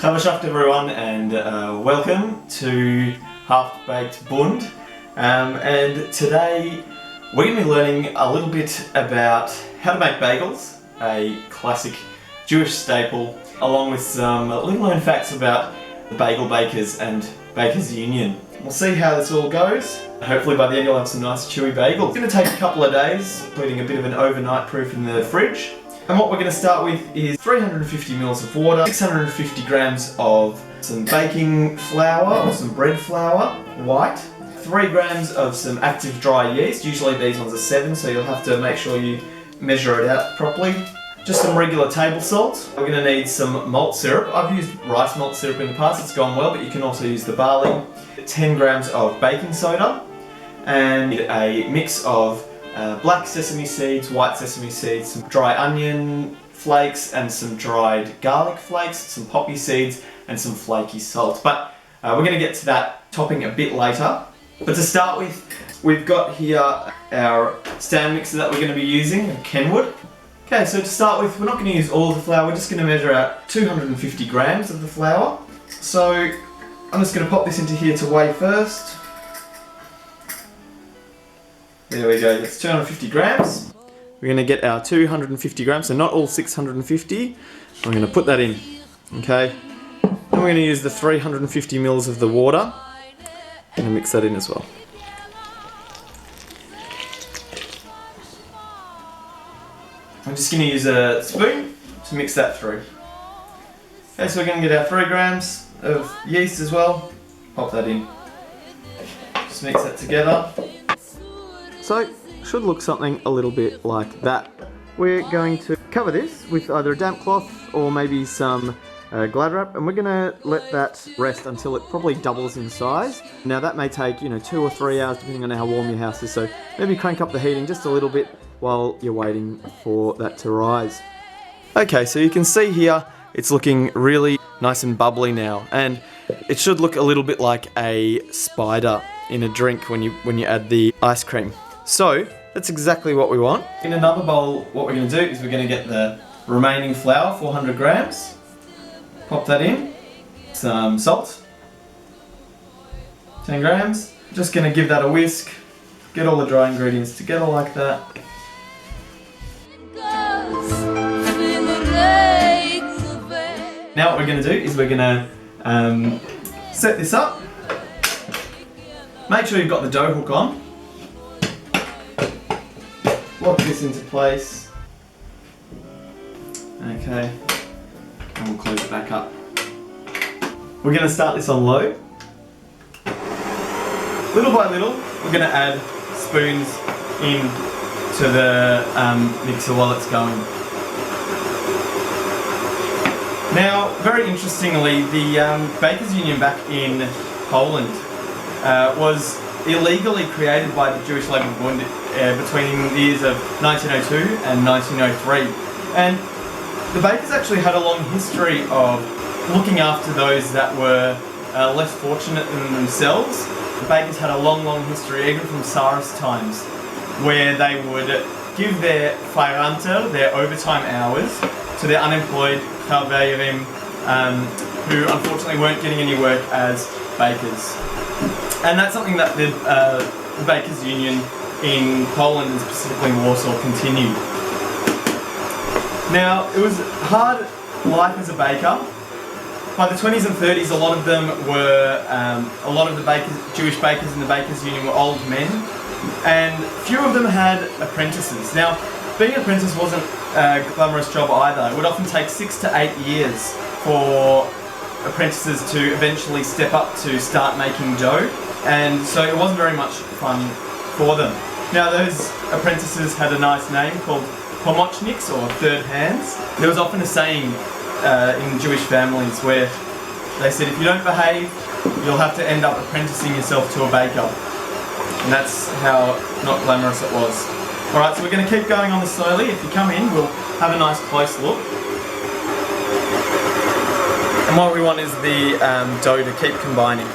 Chaver everyone, and welcome to Half-Baked Bund. And today we're going to be learning a little bit about how to make bagels, a classic Jewish staple, along with some little known facts about the bagel bakers and Bakers Union. We'll see how this all goes. Hopefully by the end you'll have some nice chewy bagels. It's going to take a couple of days, including a bit of an overnight proof in the fridge. And what we're going to start with is 350 ml of water, 650 grams of some baking flour or some bread flour, white, 3 grams of some active dry yeast. Usually these ones are 7, so you'll have to make sure you measure it out properly. Just some regular table salt. We're going to need some malt syrup. I've used rice malt syrup in the past, it's gone well, but you can also use the barley. 10 grams of baking soda and a mix of black sesame seeds, white sesame seeds, some dry onion flakes and some dried garlic flakes, some poppy seeds and some flaky salt. But we're going to get to that topping a bit later. But to start with, we've got here our stand mixer that we're going to be using, Kenwood. Okay, so to start with, we're not going to use all of the flour, we're just going to measure out 250 grams of the flour. So I'm just going to pop this into here to weigh first. There we go, that's 250 grams. We're going to get our 250 grams, so not all 650. I'm going to put that in, okay? Then we're going to use the 350 mils of the water. I'm going to mix that in as well. I'm just going to use a spoon to mix that through. Okay, so we're going to get our 3 grams of yeast as well. Pop that in. Just mix that together. So, should look something a little bit like that. We're going to cover this with either a damp cloth or maybe some Glad wrap, and we're going to let that rest until it probably doubles in size. Now that may take 2 or 3 hours depending on how warm your house is, so maybe crank up the heating just a little bit while you're waiting for that to rise. Okay, so you can see here it's looking really nice and bubbly now, and it should look a little bit like a spider in a drink when you add the ice cream. So that's exactly what we want. In another bowl, what we're going to do is we're going to get the remaining flour, 400 grams, pop that in, some salt, 10 grams. Just going to give that a whisk, get all the dry ingredients together like that. Now what we're going to do is we're going to set this up. Make sure you've got the dough hook on. Lock this into place. Okay, and we'll close it back up. We're going to start this on low. Little by little, we're going to add spoons into the mixer while it's going. Now, very interestingly, the Bakers Union back in Poland was illegally created by the Jewish Labour Bund between the years of 1902 and 1903. And the bakers actually had a long history of looking after those that were less fortunate than themselves. The bakers had a long history, even from Tsarist times, where they would give their feirante, their overtime hours, to their unemployed Chaverim, who unfortunately weren't getting any work as bakers. And that's something that the Bakers Union in Poland and specifically Warsaw continued. Now, it was hard life as a baker. By the 20s and 30s, a lot of them were, a lot of the Jewish bakers in the Bakers Union were old men, and few of them had apprentices. Now, being an apprentice wasn't a glamorous job either. It would often take 6 to 8 years for apprentices to eventually step up to start making dough, and so it wasn't very much fun for them. Now those apprentices had a nice name called pomochniks, or third hands. There was often a saying in Jewish families where they said if you don't behave, you'll have to end up apprenticing yourself to a baker, and that's how not glamorous it was. Alright, so we're going to keep going on this slowly. If you come in, we'll have a nice close look. And what we want is the dough to keep combining.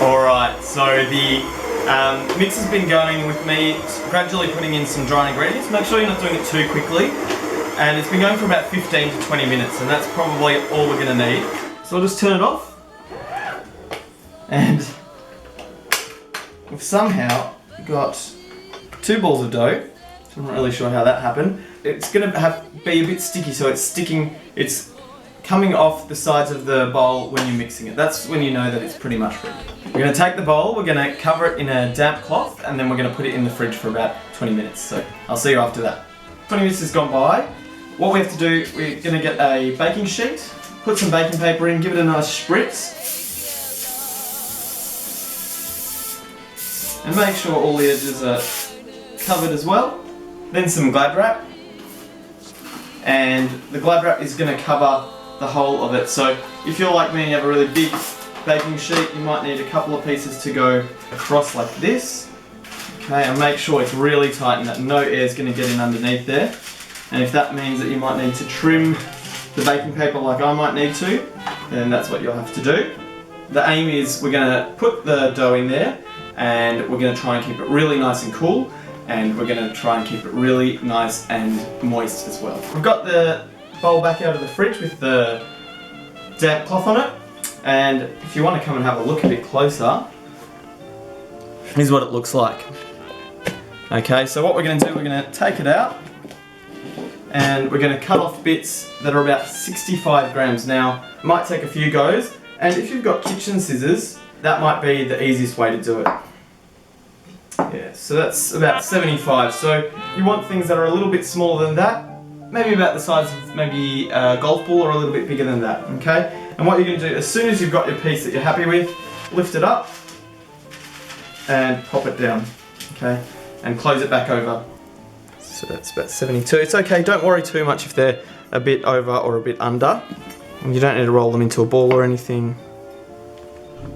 Alright, so the mix has been going with me, gradually putting in some dry ingredients. Make sure you're not doing it too quickly. And it's been going for about 15 to 20 minutes, and that's probably all we're going to need. So I'll just turn it off. And we've somehow got 2 balls of dough. I'm not really sure how that happened. It's going to be a bit sticky, so it's coming off the sides of the bowl when you're mixing it. That's when you know that it's pretty much ready. We're going to take the bowl, we're going to cover it in a damp cloth, and then we're going to put it in the fridge for about 20 minutes. So I'll see you after that. 20 minutes has gone by. What we have to do, we're going to get a baking sheet, put some baking paper in, give it a nice spritz, and make sure all the edges are covered as well. Then some Glad wrap, and the Glad wrap is going to cover the whole of it. So if you're like me and you have a really big baking sheet, you might need a couple of pieces to go across like this. Okay, and make sure it's really tight and that no air is going to get in underneath there. And if that means that you might need to trim the baking paper like I might need to, then that's what you'll have to do. The aim is we're going to put the dough in there, and we're going to try and keep it really nice and cool, and we're going to try and keep it really nice and moist as well. We've got the bowl back out of the fridge with the damp cloth on it, and if you want to come and have a look a bit closer, here's what it looks like. Okay, so what we're going to do, we're going to take it out, and we're going to cut off bits that are about 65 grams. Now, it might take a few goes, and if you've got kitchen scissors, that might be the easiest way to do it. Yeah, so that's about 75. So you want things that are a little bit smaller than that, maybe about the size of maybe a golf ball, or a little bit bigger than that, okay? And what you're going to do, as soon as you've got your piece that you're happy with, lift it up and pop it down, okay? And close it back over. So that's about 72. It's okay, don't worry too much if they're a bit over or a bit under. You don't need to roll them into a ball or anything.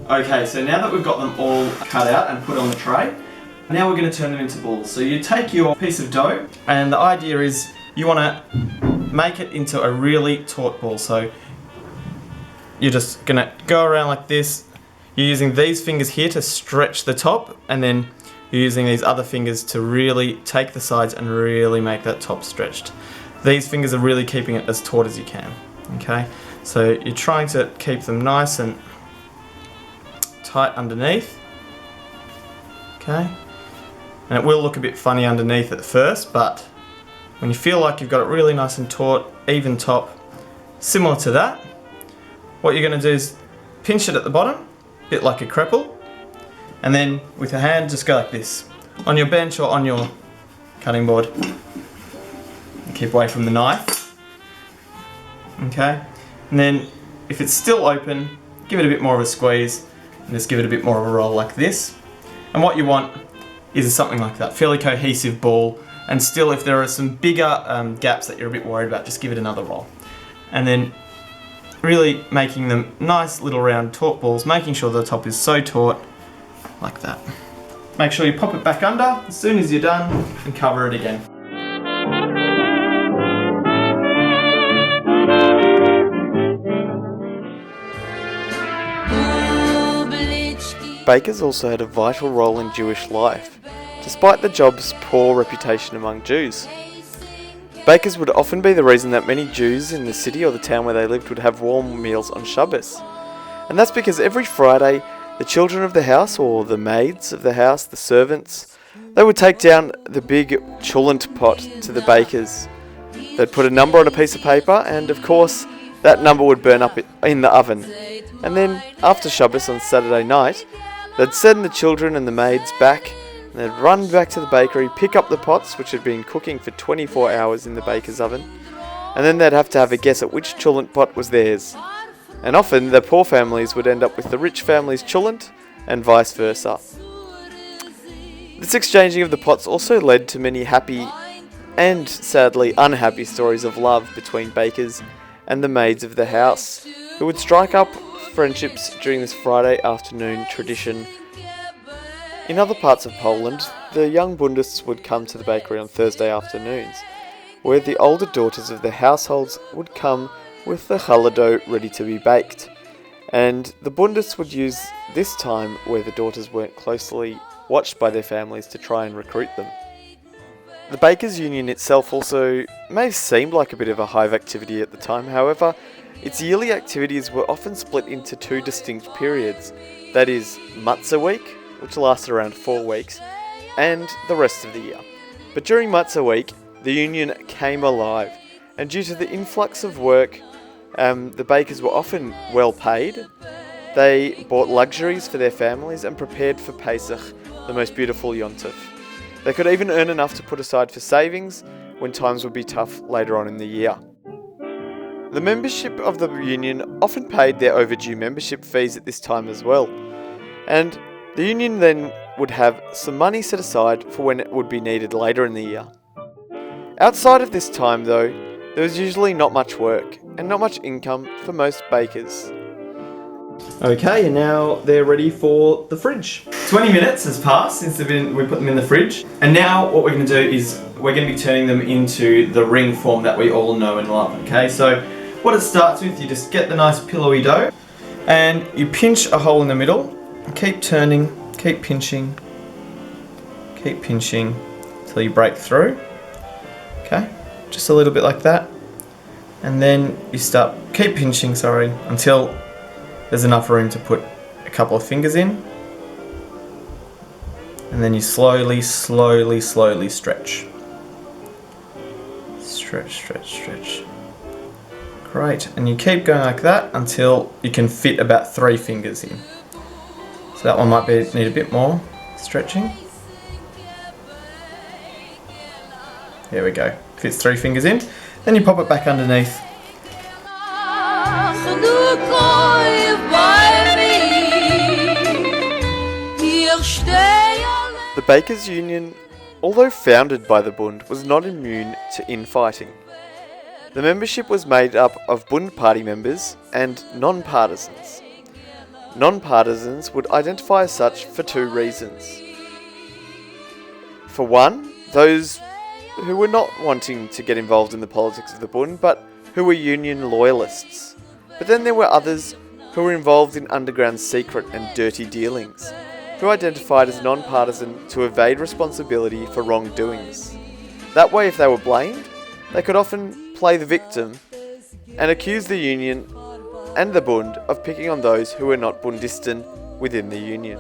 Okay, so now that we've got them all cut out and put on the tray, now we're going to turn them into balls. So you take your piece of dough, and the idea is you want to make it into a really taut ball. So you're just going to go around like this. You're using these fingers here to stretch the top, and then you're using these other fingers to really take the sides and really make that top stretched. These fingers are really keeping it as taut as you can. Okay, so you're trying to keep them nice and tight underneath. Okay, and it will look a bit funny underneath at first, but when you feel like you've got it really nice and taut, even top, similar to that, what you're going to do is pinch it at the bottom, a bit like a crepe, and then with your hand just go like this on your bench or on your cutting board. And keep away from the knife. Okay, and then if it's still open, give it a bit more of a squeeze and just give it a bit more of a roll like this. And what you want is something like that, fairly cohesive ball. And still, if there are some bigger gaps that you're a bit worried about, just give it another roll. And then really making them nice little round taut balls, making sure the top is so taut, like that. Make sure you pop it back under as soon as you're done and cover it again. Bakers also had a vital role in Jewish life, despite the job's poor reputation among Jews. Bakers would often be the reason that many Jews in the city or the town where they lived would have warm meals on Shabbos. And that's because every Friday, the children of the house, or the maids of the house, the servants, they would take down the big cholent pot to the bakers. They'd put a number on a piece of paper, and of course, that number would burn up in the oven. And then, after Shabbos on Saturday night, they'd send the children and the maids back, and they'd run back to the bakery, pick up the pots, which had been cooking for 24 hours in the baker's oven, and then they'd have to have a guess at which cholent pot was theirs. And often, the poor families would end up with the rich family's cholent, and vice versa. This exchanging of the pots also led to many happy and sadly unhappy stories of love between bakers and the maids of the house, who would strike up friendships during this Friday afternoon tradition. In other parts of Poland, the young Bundists would come to the bakery on Thursday afternoons, where the older daughters of the households would come with the challah dough ready to be baked. and the Bundists would use this time where the daughters weren't closely watched by their families to try and recruit them. The Bakers Union itself also may have seemed like a bit of a hive activity at the time, however, its yearly activities were often split into two distinct periods, that is, Matzah Week, which lasted around 4 weeks, and the rest of the year. But during Matzah Week, the union came alive, and due to the influx of work, the bakers were often well paid. They bought luxuries for their families and prepared for Pesach, the most beautiful Yontif. They could even earn enough to put aside for savings when times would be tough later on in the year. The membership of the union often paid their overdue membership fees at this time as well, and the union then would have some money set aside for when it would be needed later in the year. Outside of this time though, there was usually not much work and not much income for most bakers. Okay, and now they're ready for the fridge. 20 minutes has passed since we put them in the fridge. And now what we're going to do is we're going to be turning them into the ring form that we all know and love. Okay, so what it starts with, you just get the nice pillowy dough and you pinch a hole in the middle and keep turning, keep pinching until you break through. Okay, just a little bit like that. And then you keep pinching, until there's enough room to put a couple of fingers in. And then you slowly stretch. Stretch. Great, and you keep going like that until you can fit about 3 fingers in. So that one might need a bit more stretching. There we go, fits 3 fingers in. Then you pop it back underneath. The Bakers Union, although founded by the Bund, was not immune to infighting. The membership was made up of Bund party members and non-partisans. Non-partisans would identify as such for 2 reasons. For one, those who were not wanting to get involved in the politics of the Bund, but who were union loyalists. But then there were others who were involved in underground secret and dirty dealings, who identified as non-partisan to evade responsibility for wrongdoings. That way, if they were blamed, they could often play the victim and accuse the union and the Bund of picking on those who were not Bundisten within the union.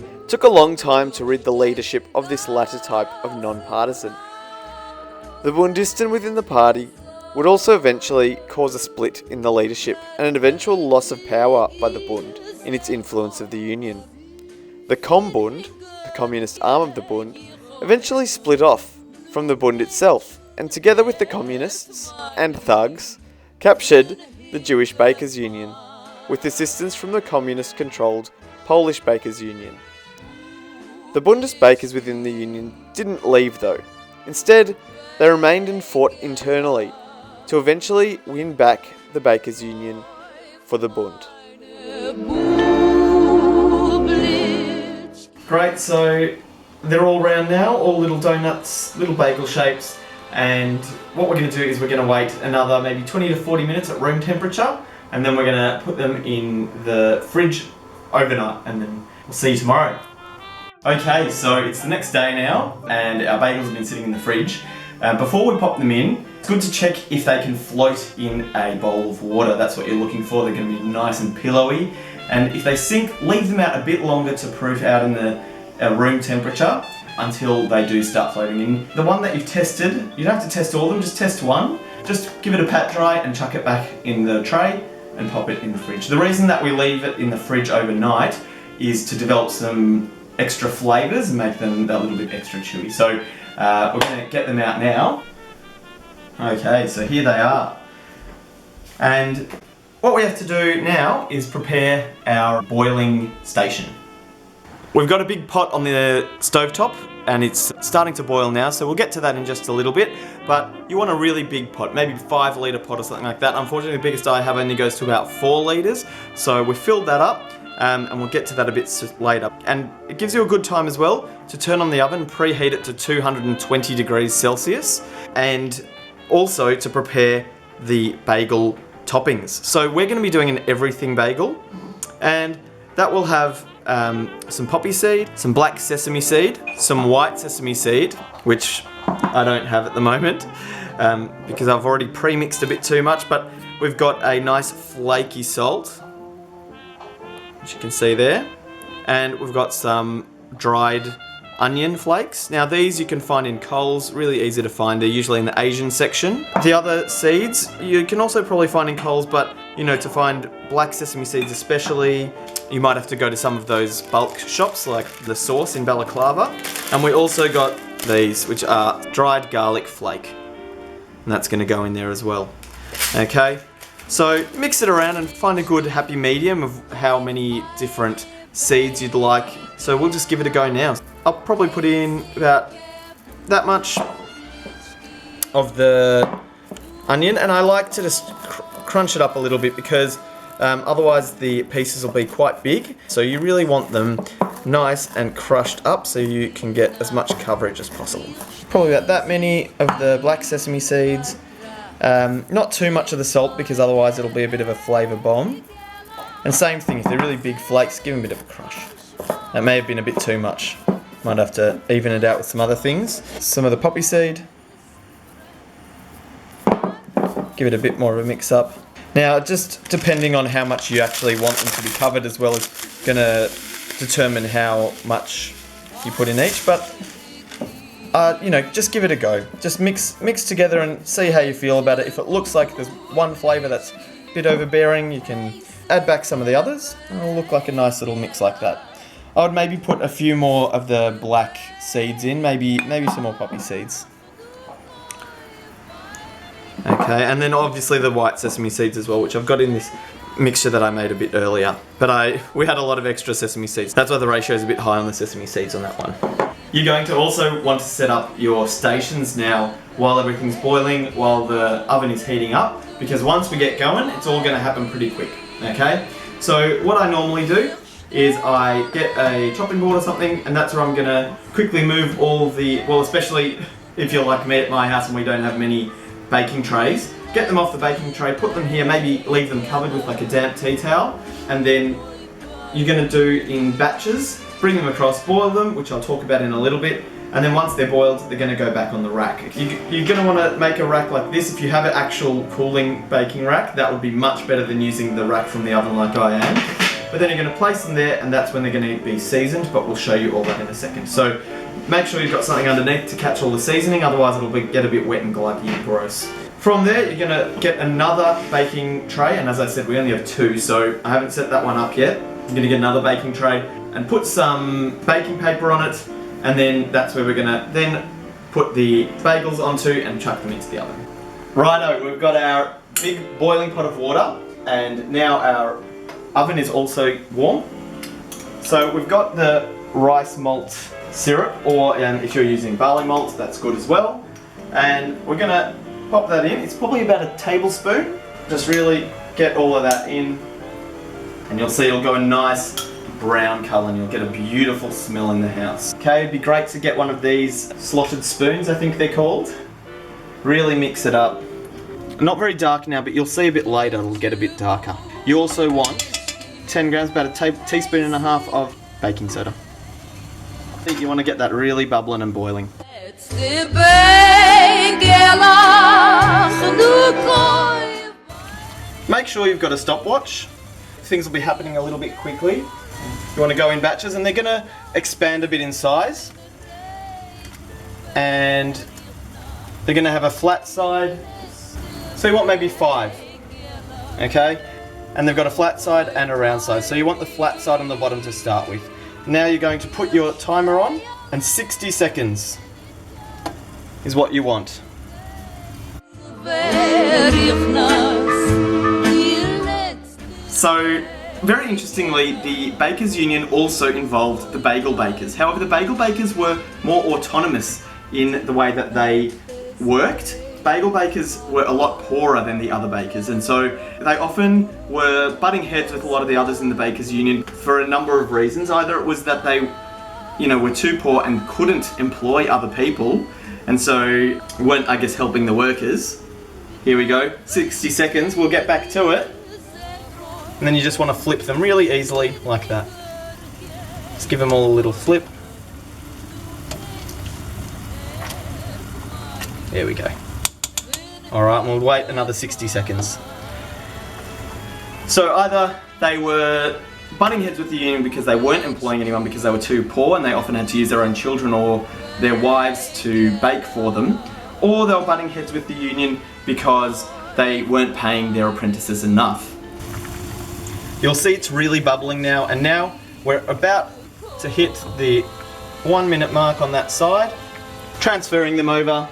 It took a long time to rid the leadership of this latter type of non-partisan. The Bundisten within the party would also eventually cause a split in the leadership and an eventual loss of power by the Bund in its influence of the union. The Bund, the communist arm of the Bund, eventually split off from the Bund itself, and together with the communists and thugs, captured the Jewish Bakers Union, with assistance from the communist-controlled Polish Bakers Union. The Bundist bakers within the union didn't leave though. Instead, they remained and fought internally to eventually win back the Bakers Union for the Bund. Great, so they're all round now, all little donuts, little bagel shapes, and what we're going to do is we're going to wait another maybe 20 to 40 minutes at room temperature, and then we're going to put them in the fridge overnight, and then we'll see you tomorrow. Okay, so it's the next day now, and our bagels have been sitting in the fridge. Before we pop them in, it's good to check if they can float in a bowl of water. That's what you're looking for. They're going to be nice and pillowy. And if they sink, leave them out a bit longer to proof out in the room temperature until they do start floating in. The one that you've tested, you don't have to test all of them, just test one. Just give it a pat dry and chuck it back in the tray and pop it in the fridge. The reason that we leave it in the fridge overnight is to develop some extra flavours and make them a little bit extra chewy. So we're going to get them out now. Okay, so here they are. And what we have to do now is prepare our boiling station. We've got a big pot on the stovetop and it's starting to boil now, so we'll get to that in just a little bit. But you want a really big pot, maybe 5 litre pot or something like that. Unfortunately, the biggest I have only goes to about 4 litres, so we've filled that up. And we'll get to that a bit later. And it gives you a good time as well to turn on the oven, preheat it to 220 degrees Celsius, and also to prepare the bagel toppings. So we're going to be doing an everything bagel, and that will have some poppy seed, some black sesame seed, some white sesame seed, which I don't have at the moment because I've already pre-mixed a bit too much, but we've got a nice flaky salt, which you can see there, and we've got some dried onion flakes. Now these you can find in Coles, really easy to find. They're usually in the Asian section. The other seeds you can also probably find in Coles, but you know, to find black sesame seeds especially, you might have to go to some of those bulk shops like The Source in Balaclava. And we also got these, which are dried garlic flake, and that's going to go in there as well. Okay, so mix it around and find a good happy medium of how many different seeds you'd like. So we'll just give it a go now. I'll probably put in about that much of the onion, and I like to just crunch it up a little bit because otherwise the pieces will be quite big. So you really want them nice and crushed up so you can get as much coverage as possible. Probably about that many of the black sesame seeds. Not too much of the salt because otherwise it'll be a bit of a flavour bomb. And same thing, if they're really big flakes, give them a bit of a crush. That may have been a bit too much. Might have to even it out with some other things. Some of the poppy seed. Give it a bit more of a mix up. Now, just depending on how much you actually want them to be covered as well is going to determine how much you put in each. But, you know, just give it a go. Just mix together and see how you feel about it. If it looks like there's one flavour that's a bit overbearing, you can add back some of the others. And it'll look like a nice little mix like that. I would maybe put a few more of the black seeds in, maybe some more poppy seeds. Okay, and then obviously the white sesame seeds as well, which I've got in this mixture that I made a bit earlier. But we had a lot of extra sesame seeds. That's why the ratio is a bit high on the sesame seeds on that one. You're going to also want to set up your stations now while everything's boiling, while the oven is heating up, because once we get going, it's all going to happen pretty quick, okay? So what I normally do is I get a chopping board or something, and that's where I'm going to quickly move all the, well, especially if you're like me at my house and we don't have many baking trays, get them off the baking tray, put them here, maybe leave them covered with like a damp tea towel, and then you're going to do in batches, bring them across, boil them, which I'll talk about in a little bit, and then once they're boiled, they're going to go back on the rack. You're going to want to make a rack like this. If you have an actual cooling baking rack, that would be much better than using the rack from the oven like I am. But then you're going to place them there, and that's when they're going to be seasoned, but we'll show you all that in a second. So make sure you've got something underneath to catch all the seasoning, otherwise it'll get a bit wet and gluggy and gross. From there, you're going to get another baking tray, and as I said, we only have two, so I haven't set that one up yet. You're going to get another baking tray and put some baking paper on it, and then that's where we're going to then put the bagels onto and chuck them into the oven. Righto, we've got our big boiling pot of water, and now our oven is also warm. So we've got the rice malt syrup, or if you're using barley malt, that's good as well. And we're going to pop that in. It's probably about a tablespoon. Just really get all of that in, and you'll see it'll go a nice brown colour and you'll get a beautiful smell in the house. Okay, it'd be great to get one of these slotted spoons, I think they're called. Really mix it up. Not very dark now, but you'll see a bit later it'll get a bit darker. You also want 10 grams, about a teaspoon and a half of baking soda. I think you want to get that really bubbling and boiling. Make sure you've got a stopwatch. Things will be happening a little bit quickly. You want to go in batches, and they're going to expand a bit in size. And they're going to have a flat side. So you want maybe 5. Okay? And they've got a flat side and a round side. So you want the flat side on the bottom to start with. Now you're going to put your timer on, and 60 seconds is what you want. So, very interestingly, the Bakers Union also involved the bagel bakers. However, the bagel bakers were more autonomous in the way that they worked. Bagel bakers were a lot poorer than the other bakers, and so they often were butting heads with a lot of the others in the Bakers Union for a number of reasons. Either it was that they, were too poor and couldn't employ other people, and so weren't, I guess, helping the workers. Here we go, 60 seconds, we'll get back to it. And then you just want to flip them really easily, like that. Just give them all a little flip. There we go. Alright, we'll wait another 60 seconds. So either they were butting heads with the union because they weren't employing anyone because they were too poor and they often had to use their own children or their wives to bake for them, or they were butting heads with the union because they weren't paying their apprentices enough. You'll see it's really bubbling now, and now we're about to hit the 1 minute mark on that side. Transferring them over.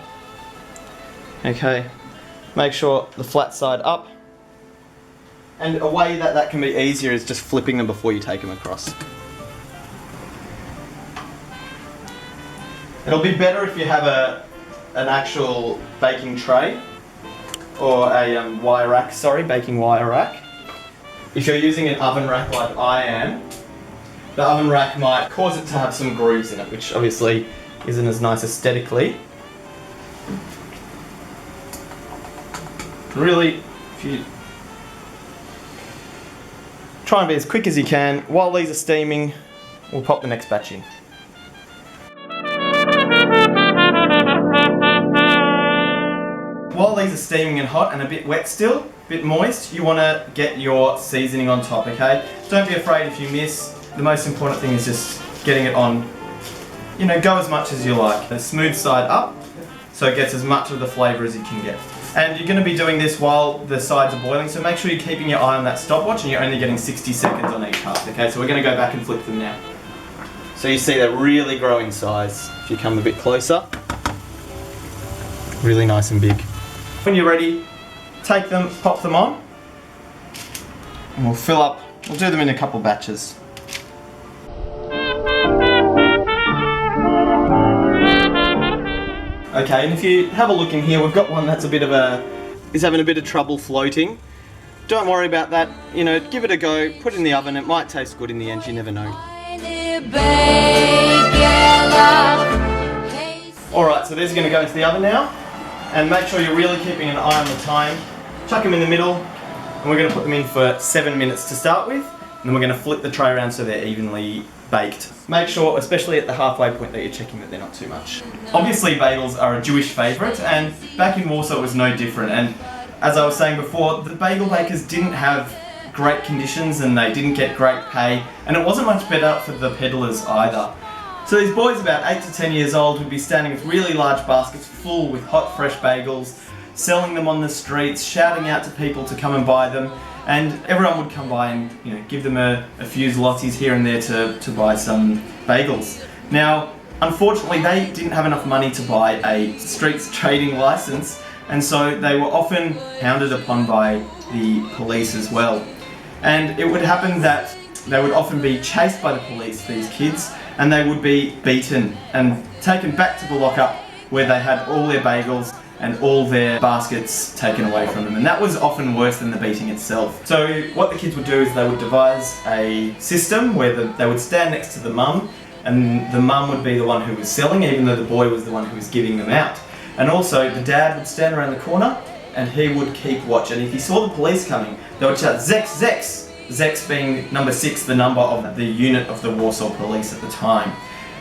Okay, make sure the flat side up. And a way that can be easier is just flipping them before you take them across. It'll be better if you have an actual baking tray or a wire rack, baking wire rack. If you're using an oven rack like I am, the oven rack might cause it to have some grooves in it, which obviously isn't as nice aesthetically. Really, if you try and be as quick as you can. While these are steaming, we'll pop the next batch in. While these are steaming and hot and a bit wet still, a bit moist, you want to get your seasoning on top, okay? Don't be afraid if you miss. The most important thing is just getting it on, go as much as you like. The smooth side up, so it gets as much of the flavour as you can get. And you're going to be doing this while the sides are boiling, so make sure you're keeping your eye on that stopwatch and you're only getting 60 seconds on each half, okay? So we're going to go back and flip them now. So you see they're really growing size. If you come a bit closer, really nice and big. When you're ready, take them, pop them on, and we'll do them in a couple batches. Okay, and if you have a look in here, we've got one that's is having a bit of trouble floating. Don't worry about that, give it a go, put it in the oven, it might taste good in the end, you never know. Alright, so these are going to go into the oven now, and make sure you're really keeping an eye on the time. Chuck them in the middle, and we're going to put them in for 7 minutes to start with, and then we're going to flip the tray around so they're evenly baked. Make sure, especially at the halfway point, that you're checking that they're not too much. Obviously bagels are a Jewish favourite, and back in Warsaw it was no different, and as I was saying before, the bagel bakers didn't have great conditions and they didn't get great pay, and it wasn't much better for the peddlers either. So these boys about 8 to 10 years old would be standing with really large baskets full with hot fresh bagels, selling them on the streets, shouting out to people to come and buy them, and everyone would come by and give them a few zlotys here and there to buy some bagels. Now, unfortunately, they didn't have enough money to buy a streets trading license, and so they were often hounded upon by the police as well. And it would happen that they would often be chased by the police, these kids, and they would be beaten and taken back to the lockup where they had all their bagels and all their baskets taken away from them, and that was often worse than the beating itself. So what the kids would do is they would devise a system where they would stand next to the mum, and the mum would be the one who was selling, even though the boy was the one who was giving them out. And also the dad would stand around the corner and he would keep watch, and if he saw the police coming, they would shout Zex, Zex! Zex being number 6, the number of the unit of the Warsaw police at the time.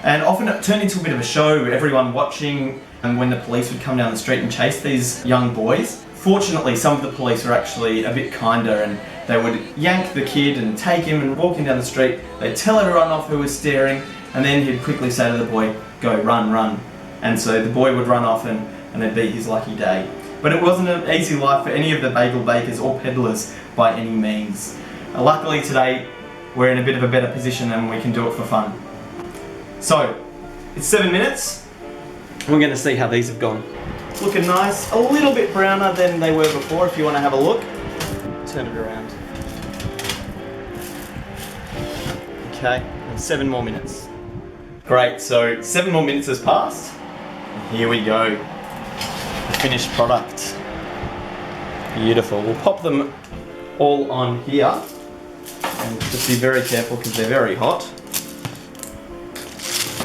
And often it turned into a bit of a show, everyone watching, and when the police would come down the street and chase these young boys. Fortunately, some of the police were actually a bit kinder, and they would yank the kid and take him and walk him down the street. They'd tell everyone off who was staring, and then he'd quickly say to the boy, go, run, run. And so the boy would run off and it'd be his lucky day. But it wasn't an easy life for any of the bagel bakers or peddlers by any means. Luckily today, we're in a bit of a better position and we can do it for fun. So, it's 7 minutes. We're going to see how these have gone. Looking nice, a little bit browner than they were before if you want to have a look. Turn it around. Okay, and 7 more minutes. Great, so 7 more minutes has passed. Here we go. The finished product. Beautiful. We'll pop them all on here. And just be very careful because they're very hot.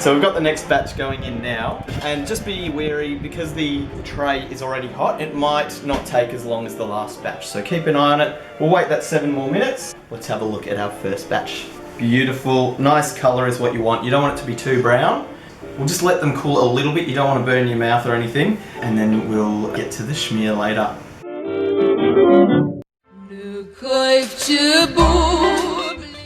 So we've got the next batch going in now, and just be wary because the tray is already hot, it might not take as long as the last batch. So keep an eye on it. We'll wait that 7 more minutes. Let's have a look at our first batch. Beautiful, nice colour is what you want. You don't want it to be too brown. We'll just let them cool a little bit. You don't want to burn your mouth or anything. And then we'll get to the schmear later.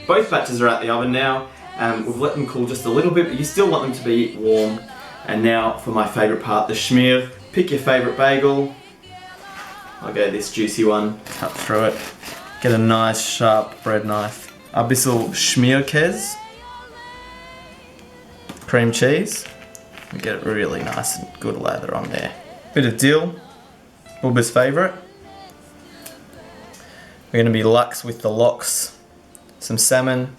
Both batches are out the oven now. We've let them cool just a little bit, but you still want them to be warm. And now for my favourite part, the schmear. Pick your favourite bagel. I'll go this juicy one. Cut through it. Get a nice sharp bread knife. A bissel schmeerkäse. Cream cheese. We get it really nice and good lather on there. Bit of dill. Bubba's favourite. We're going to be luxe with the lox. Some salmon.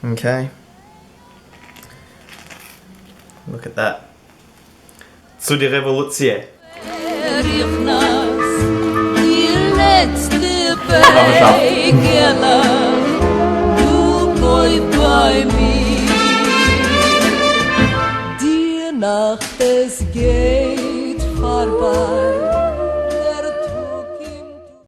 Okay. Look at that. Zu die Revolution. Die Nacht es geht vorbei.